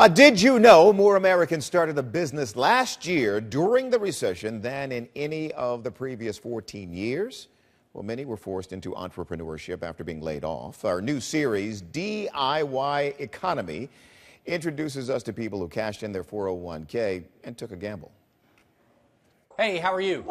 Did you know more Americans started a business last year during the recession than in any of the previous 14 years? Well, many were forced into entrepreneurship after being laid off. Our new series, DIY Economy, introduces us to people who cashed in their 401k and took a gamble. Hey, how are you?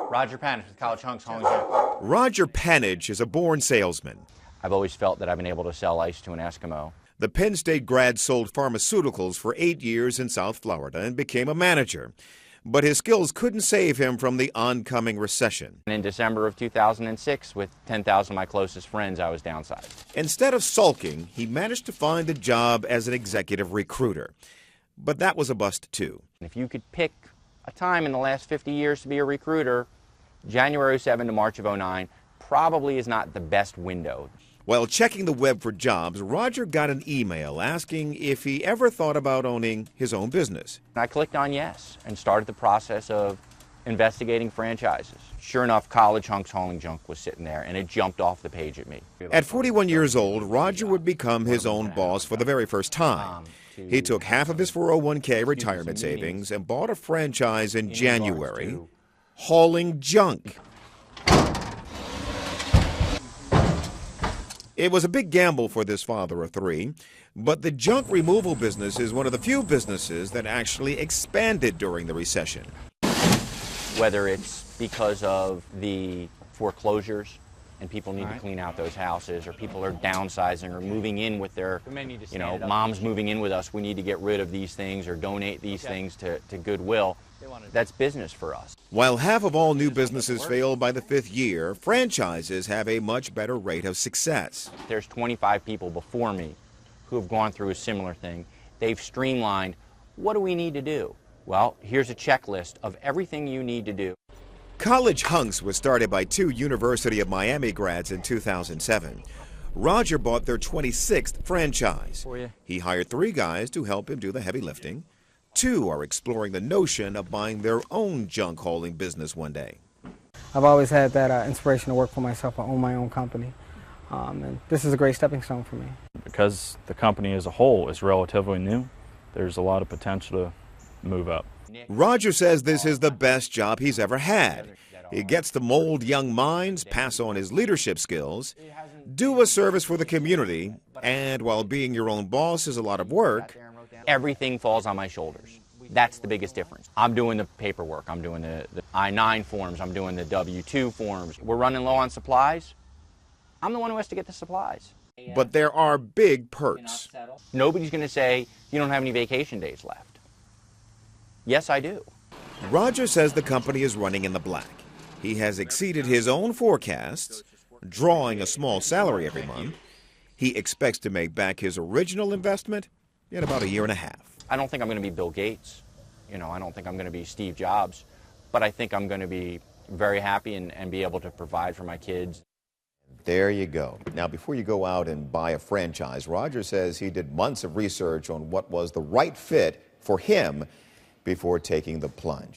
Roger Panitch with College Hunks, Harlow. Roger Panitch is a born salesman. I've always felt that I've been able to sell ice to an Eskimo. The Penn State grad sold pharmaceuticals for 8 years in South Florida and became a manager. But his skills couldn't save him from the oncoming recession. In December of 2006, with 10,000 of my closest friends, I was downsized. Instead of sulking, he managed to find a job as an executive recruiter. But that was a bust, too. If you could pick a time in the last 50 years to be a recruiter, January 7 to March of 09 probably is not the best window. While checking the web for jobs, Roger got an email asking if he ever thought about owning his own business. I clicked on yes and started the process of investigating franchises. Sure enough, College Hunks Hauling Junk was sitting there, and it jumped off the page at me. At 41 years old, Roger would become his own boss for the very first time. He took half of his 401k retirement savings and bought a franchise in January, hauling junk. It was a big gamble for this father of three, but the junk removal business is one of the few businesses that actually expanded during the recession. Whether it's because of the foreclosures and people need to clean out those houses, or people are downsizing or moving in with their, mom's moving in with us, we need to get rid of these things or donate these things to Goodwill. That's business for us. While half of all new businesses fail by the 5th year, franchises have a much better rate of success. There's 25 people before me who have gone through a similar thing. They've streamlined, what do we need to do? Well, here's a checklist of everything you need to do. College Hunks was started by 2 University of Miami grads in 2007. Roger bought their 26th franchise. He hired 3 guys to help him do the heavy lifting. 2 are exploring the notion of buying their own junk hauling business one day. I've always had that inspiration to work for myself. I own my own company, and this is a great stepping stone for me. Because the company as a whole is relatively new, there's a lot of potential to move up. Roger says this is the best job he's ever had. He gets to mold young minds, pass on his leadership skills, do a service for the community, and while being your own boss is a lot of work, everything falls on my shoulders. That's the biggest difference. I'm doing the paperwork, I'm doing the I-9 forms, I'm doing the W-2 forms. We're running low on supplies. I'm the one who has to get the supplies. But there are big perks. Nobody's going to say, you don't have any vacation days left. Yes, I do. Roger says the company is running in the black. He has exceeded his own forecasts, drawing a small salary every month. He expects to make back his original investment in about 1.5 years. I don't think I'm going to be Bill Gates. I don't think I'm going to be Steve Jobs. But I think I'm going to be very happy and be able to provide for my kids. There you go. Now, before you go out and buy a franchise, Roger says he did months of research on what was the right fit for him before taking the plunge.